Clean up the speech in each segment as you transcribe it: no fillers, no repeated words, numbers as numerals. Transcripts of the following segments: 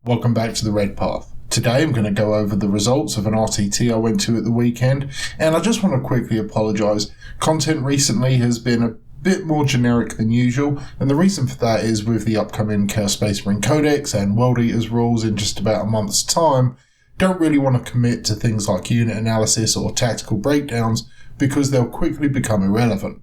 Welcome back to the Red Path. Today I'm going to go over the results of an RTT I went to at the weekend, and I just want to quickly apologise. Content recently has been a bit more generic than usual, and the reason for that is with the upcoming Chaos Space Marine Codex and World Eaters rules in just about a month's time, don't really want to commit to things like unit analysis or tactical breakdowns because they'll quickly become irrelevant.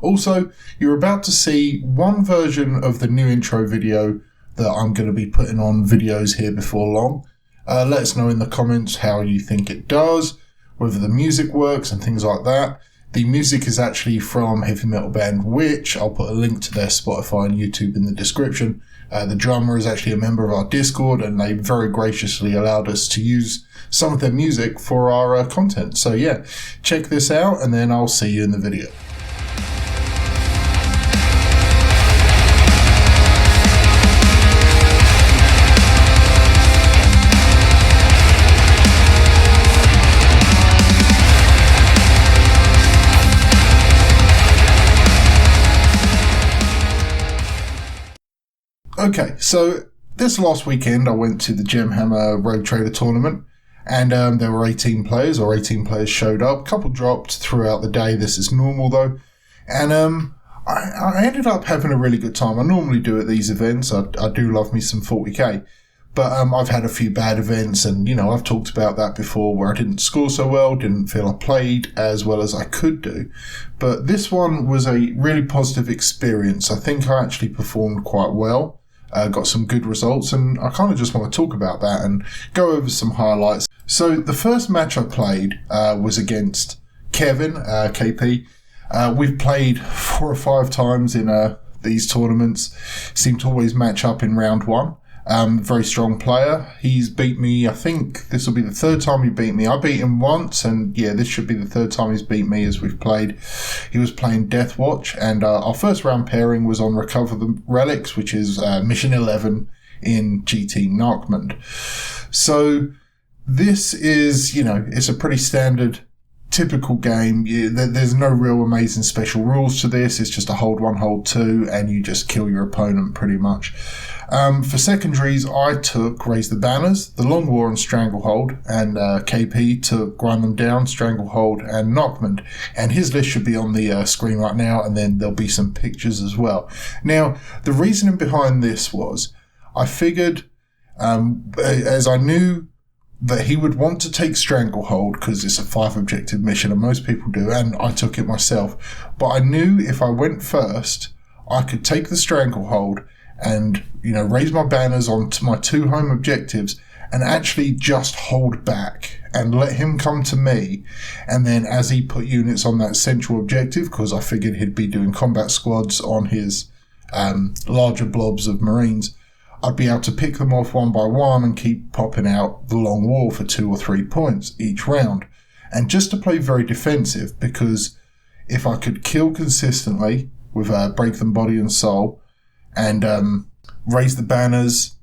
Also, you're about to see one version of the new intro video that I'm going to be putting on videos here before long. Let us know in the comments how you think it does, whether the music works and things like that. The music is actually from heavy metal band Witch. I'll put a link to their Spotify and YouTube in the description. The drummer is actually a member of our Discord, and they very graciously allowed us to use some of their music for our content. So yeah, check this out and then I'll see you in the video. Okay, so this last weekend I went to the Gemhammer Rogue Trader tournament, and there were 18 players, or 18 players showed up. A couple dropped throughout the day. This is normal though, and I ended up having a really good time. I normally do at these events. I do love me some 40k, but I've had a few bad events, and I've talked about that before, where I didn't score so well, didn't feel I played as well as I could do. But this one was a really positive experience. I think I actually performed quite well. Got some good results, and I kind of just want to talk about that and go over some highlights. So the first match I played was against Kevin, KP. We've played 4 or 5 times in these tournaments. Seem to always match up in round 1. Very strong player. He's beat me, I think this will be the 3rd time he beat me. I beat him once, and yeah, this should be the 3rd time he's beat me as we've played. He was playing Death Watch, and our first round pairing was on Recover the Relics, which is Mission 11 in GT Narkmond. So this is, it's a pretty standard, typical game. There's no real amazing special rules to this. It's just a hold 1, hold 2, and you just kill your opponent pretty much. For secondaries, I took Raise the Banners, the Long War and Stranglehold, and KP took Grind Them Down, Stranglehold, and Narkmond. And his list should be on the screen right now, and then there'll be some pictures as well. Now, the reasoning behind this was, I figured, as I knew that he would want to take Stranglehold because it's a 5 objective mission, and most people do, and I took it myself. But I knew if I went first, I could take the Stranglehold and raise my banners onto my 2 home objectives and actually just hold back and let him come to me. And then as he put units on that central objective, because I figured he'd be doing combat squads on his larger blobs of Marines, I'd be able to pick them off one by one and keep popping out the Long War for 2 or 3 points each round. And just to play very defensive, because if I could kill consistently with Break Them Body and Soul, and Raise the Banners,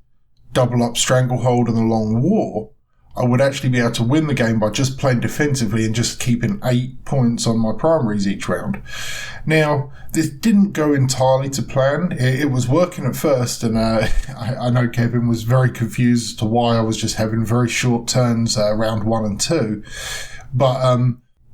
double up Stranglehold and the Long War, I would actually be able to win the game by just playing defensively and just keeping 8 points on my primaries each round. Now, this didn't go entirely to plan. It was working at first, and I know Kevin was very confused as to why I was just having very short turns round 1 and 2. But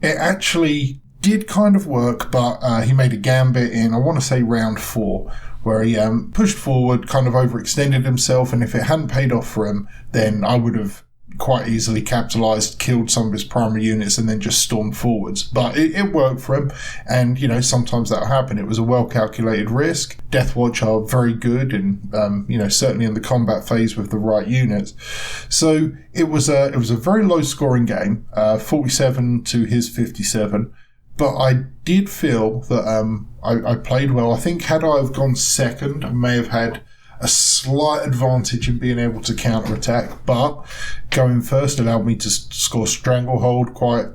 it actually did kind of work, but he made a gambit in, I want to say, round 4, where he pushed forward, kind of overextended himself, and if it hadn't paid off for him, then I would have quite easily capitalised, killed some of his primary units, and then just stormed forwards. But it worked for him, and sometimes that'll happen. It was a well-calculated risk. Deathwatch are very good, and certainly in the combat phase with the right units. So it was a very low-scoring game, 47 to his 57. But I did feel that I played well. I think had I have gone second, I may have had a slight advantage in being able to counter-attack. But going first allowed me to score Stranglehold quite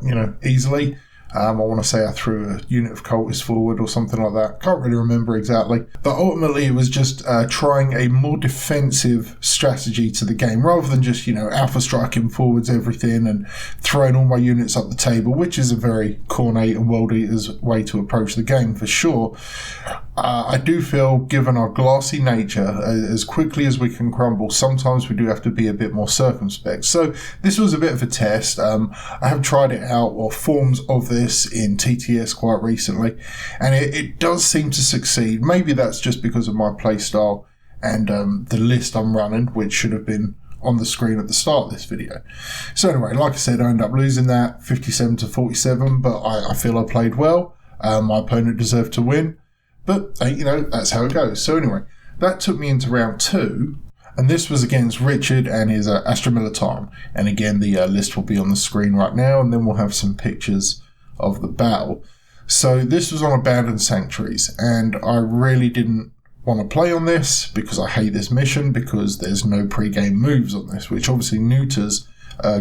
easily. I want to say I threw a unit of cultists forward or something like that. Can't really remember exactly. But ultimately it was just trying a more defensive strategy to the game rather than just, alpha striking forwards everything and throwing all my units up the table, which is a very Khorne and World Eaters way to approach the game for sure. I do feel, given our glassy nature, as quickly as we can crumble, sometimes we do have to be a bit more circumspect. So this was a bit of a test. I have tried it out, or forms of this, in TTS quite recently, and it does seem to succeed. Maybe that's just because of my playstyle and the list I'm running, which should have been on the screen at the start of this video. So anyway, like I said, I ended up losing that 57-47, but I feel I played well. My opponent deserved to win. But, that's how it goes. So anyway, that took me into round 2, and this was against Richard and his Astra Militarm. And again, the list will be on the screen right now, and then we'll have some pictures of the battle. So this was on Abandoned Sanctuaries, and I really didn't want to play on this because I hate this mission, because there's no pre-game moves on this, which obviously neuters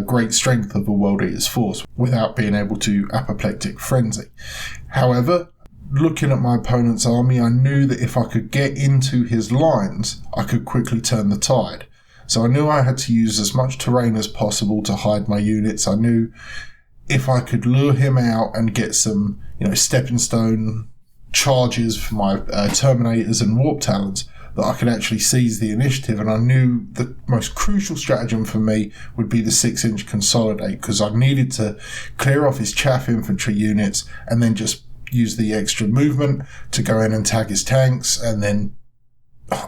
great strength of a World Eater's force without being able to Apoplectic Frenzy. However, looking at my opponent's army, I knew that if I could get into his lines, I could quickly turn the tide. So I knew I had to use as much terrain as possible to hide my units. I knew if I could lure him out and get some, stepping stone charges for my Terminators and Warp Talons, that I could actually seize the initiative. And I knew the most crucial stratagem for me would be the 6-inch Consolidate, because I needed to clear off his chaff infantry units and then just use the extra movement to go in and tag his tanks, and then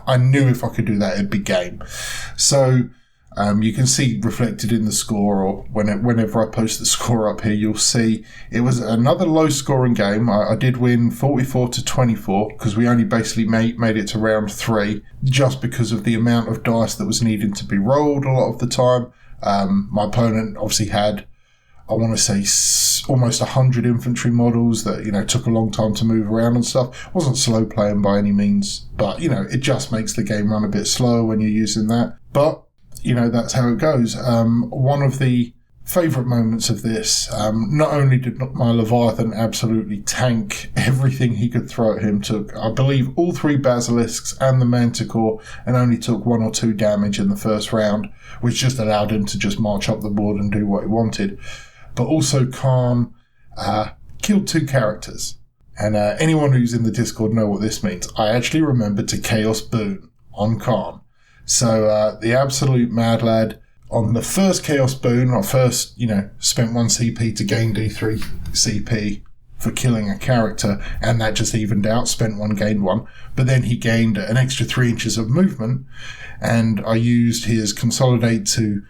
I knew if I could do that, it'd be game. So you can see reflected in the score, or whenever I post the score up here, you'll see it was another low scoring game. I did win 44-24 because we only basically made it to round 3 just because of the amount of dice that was needed to be rolled a lot of the time. My opponent obviously had, I want to say, almost 100 infantry models that, took a long time to move around and stuff. Wasn't slow playing by any means, but, it just makes the game run a bit slower when you're using that. But, that's how it goes. One of the favourite moments of this, not only did my Leviathan absolutely tank everything he could throw at him, took, I believe, all 3 Basilisks and the Manticore, and only took 1 or 2 damage in the first round, which just allowed him to just march up the board and do what he wanted. But also Khorne killed 2 characters. And anyone who's in the Discord know what this means. I actually remembered to Chaos Boon on Khorne. So the absolute mad lad, on the first Chaos Boon, I first, spent 1 CP to gain D3 CP for killing a character, and that just evened out, spent 1, gained 1. But then he gained an extra 3 inches of movement, and I used his Consolidate to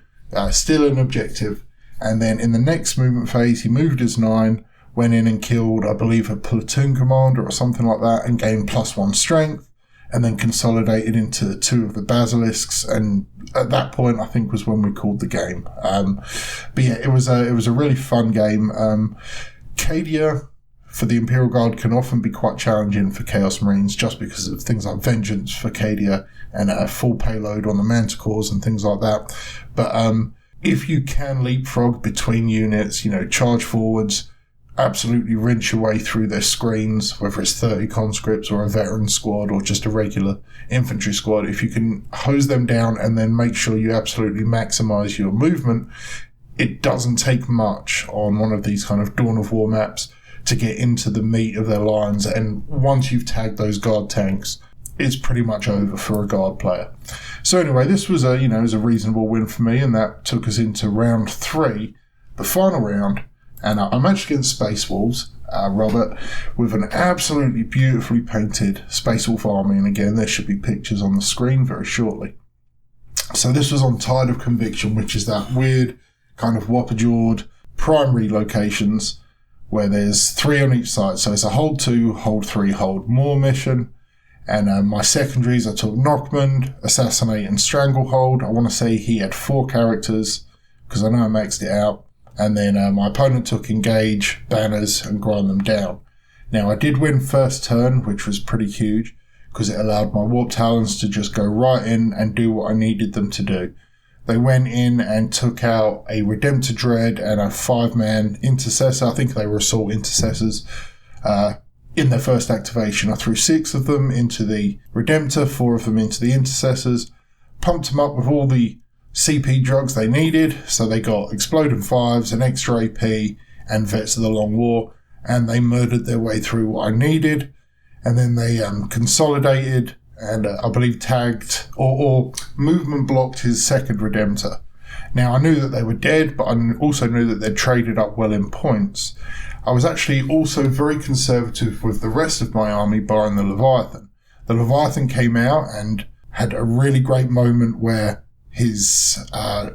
steal an objective. And then in the next movement phase, he moved his 9, went in and killed, I believe, a platoon commander or something like that, and gained +1 strength, and then consolidated into 2 of the Basilisks. And at that point, I think, was when we called the game. But yeah, it was a really fun game. Cadia for the Imperial Guard can often be quite challenging for Chaos Marines, just because of things like Vengeance for Cadia and a full payload on the Manticores and things like that. But if you can leapfrog between units, charge forwards, absolutely wrench your way through their screens, whether it's 30 conscripts or a veteran squad or just a regular infantry squad, if you can hose them down and then make sure you absolutely maximize your movement, it doesn't take much on one of these kind of Dawn of War maps to get into the meat of their lines. And once you've tagged those guard tanks, it's pretty much over for a guard player. So anyway, this was it was a reasonable win for me, and that took us into round 3, the final round. And I'm actually against Space Wolves, Robert, with an absolutely beautifully painted Space Wolf army. And again, there should be pictures on the screen very shortly. So this was on Tide of Conviction, which is that weird kind of whopper-jawed primary locations where there's 3 on each side. So it's a hold 2, hold 3, hold more mission. And my secondaries, I took Knockman, Assassinate, and Stranglehold. I want to say he had 4 characters, because I know I maxed it out. And then my opponent took Engage, Banners, and Grind Them Down. Now, I did win first turn, which was pretty huge, because it allowed my Warp Talons to just go right in and do what I needed them to do. they went in and took out a Redemptor Dread and a 5-man Intercessor. I think they were Assault Intercessors. In their first activation, I threw 6 of them into the Redemptor, 4 of them into the Intercessors, pumped them up with all the CP drugs they needed, so they got Exploding 5s, an extra AP, and Vets of the Long War, and they murdered their way through what I needed, and then they consolidated and I believe tagged or movement blocked his second Redemptor. Now, I knew that they were dead, but I also knew that they'd traded up well in points. I was actually also very conservative with the rest of my army, barring the Leviathan. The Leviathan came out and had a really great moment where his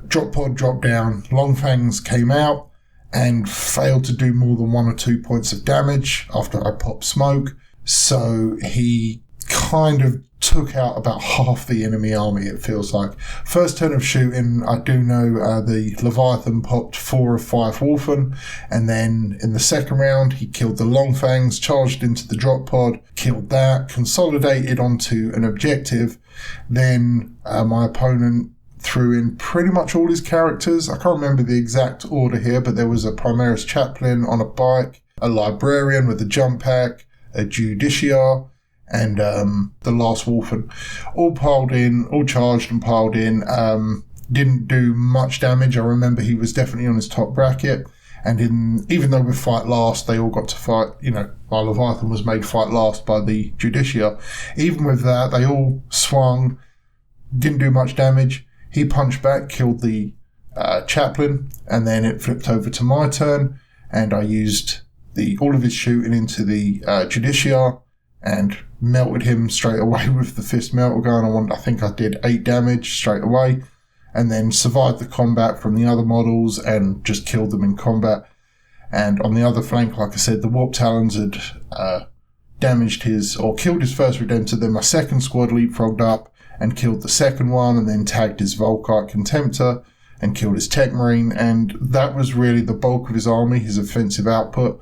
drop pod dropped down, Long Fangs came out and failed to do more than 1 or 2 points of damage after I popped smoke. So he kind of took out about half the enemy army, it feels like. First turn of shooting, I do know the Leviathan popped 4 of 5 Wolfen, and then in the second round he killed the Long Fangs, charged into the drop pod, killed that, consolidated onto an objective. Then my opponent threw in pretty much all his characters. I can't remember the exact order here, but there was a Primaris Chaplain on a bike, a Librarian with a jump pack, a Justiciar, and the last Wolfen, all piled in, all charged and piled in. Didn't do much damage. I remember he was definitely on his top bracket, and even though we fight last, they all got to fight, my Leviathan was made fight last by the Justiciar. Even with that, they all swung, didn't do much damage. He punched back, killed the Chaplain, and then it flipped over to my turn, and I used all of his shooting into the Justiciar, and melted him straight away with the Fist Melter gun. I think I did 8 damage straight away, and then survived the combat from the other models and just killed them in combat. And on the other flank, like I said, the Warp Talons had damaged killed his first Redemptor. Then my second squad leapfrogged up and killed the second one, and then tagged his Volkite Contemptor and killed his Tech Marine, and that was really the bulk of his army, his offensive output.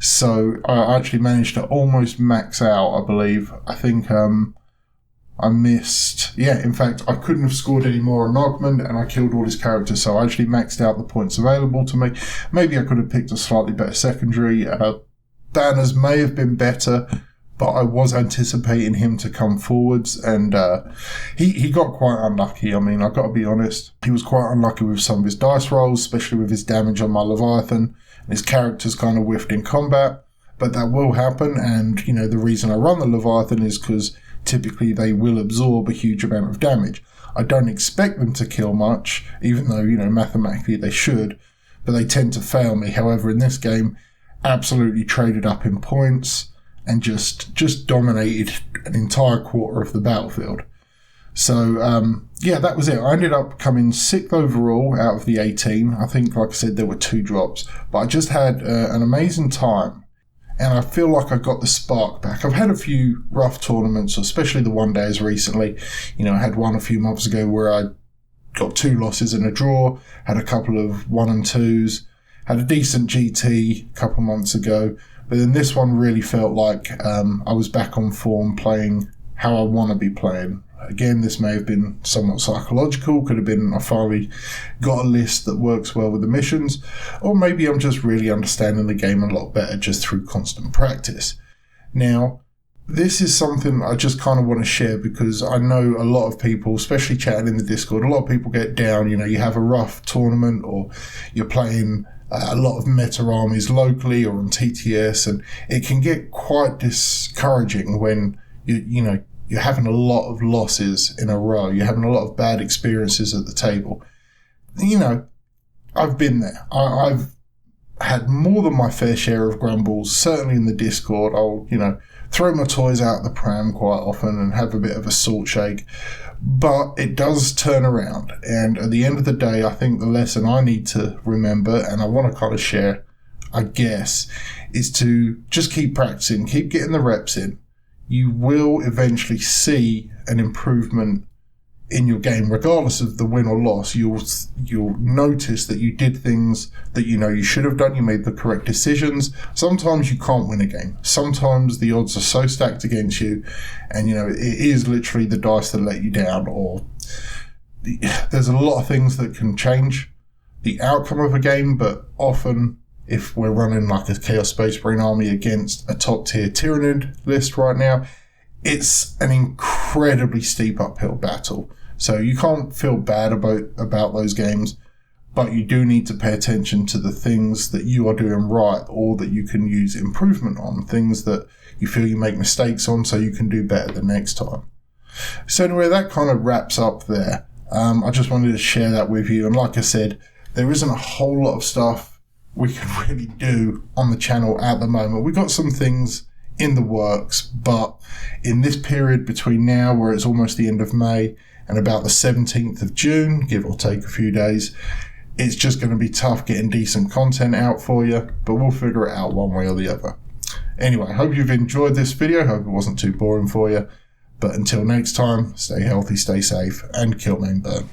So I actually managed to almost max out, I believe. I think I missed... in fact, I couldn't have scored any more on Ogmund, and I killed all his characters, so I actually maxed out the points available to me. Maybe I could have picked a slightly better secondary. Banners may have been better, but I was anticipating him to come forwards, and he got quite unlucky. I mean, I've got to be honest. He was quite unlucky with some of his dice rolls, especially with his damage on my Leviathan. And his characters kind of whiffed in combat, but that will happen. And, the reason I run the Leviathan is because typically they will absorb a huge amount of damage. I don't expect them to kill much, even though, mathematically they should, but they tend to fail me. However, in this game, absolutely traded up in points and just dominated an entire quarter of the battlefield. So, that was it. I ended up coming 6th overall out of the 18. I think, like I said, there were 2 drops. But I just had an amazing time. And I feel like I got the spark back. I've had a few rough tournaments, especially the one days recently. I had one a few months ago where I got 2 losses and a draw. Had a couple of 1 and 2s. Had a decent GT a couple months ago. But then this one really felt like I was back on form, playing how I want to be playing. Again, this may have been somewhat psychological. Could have been I finally got a list that works well with the missions. Or maybe I'm just really understanding the game a lot better just through constant practice. Now, this is something I just kind of want to share because I know a lot of people, especially chatting in the Discord, a lot of people get down. You have a rough tournament or you're playing a lot of meta armies locally or on TTS, and it can get quite discouraging when you're having a lot of losses in a row. You're having a lot of bad experiences at the table. I've been there. I've had more than my fair share of grumbles, certainly in the Discord. I'll, throw my toys out the pram quite often and have a bit of a salt shake. But it does turn around. And at the end of the day, I think the lesson I need to remember, and I want to kind of share, I guess, is to just keep practicing, keep getting the reps in. You will eventually see an improvement in your game, regardless of the win or loss. You'll notice that you did things that you should have done. You made the correct decisions. Sometimes you can't win a game. Sometimes the odds are so stacked against you, and it is literally the dice that let you down, or there's a lot of things that can change the outcome of a game, but often if we're running like a Chaos Space Marine army against a top tier Tyranid list right now, it's an incredibly steep uphill battle. So you can't feel bad about those games, but you do need to pay attention to the things that you are doing right or that you can use improvement on, things that you feel you make mistakes on so you can do better the next time. So anyway, that kind of wraps up there. I just wanted to share that with you. And like I said, there isn't a whole lot of stuff we can really do on the channel at the moment. We've got some things in the works, but in this period between now, where it's almost the end of May, and about the 17th of June, give or take a few days, it's just going to be tough getting decent content out for you, but we'll figure it out one way or the other. Anyway, I hope you've enjoyed this video. Hope it wasn't too boring for you. But until next time, stay healthy, stay safe, and kill, maim, burn.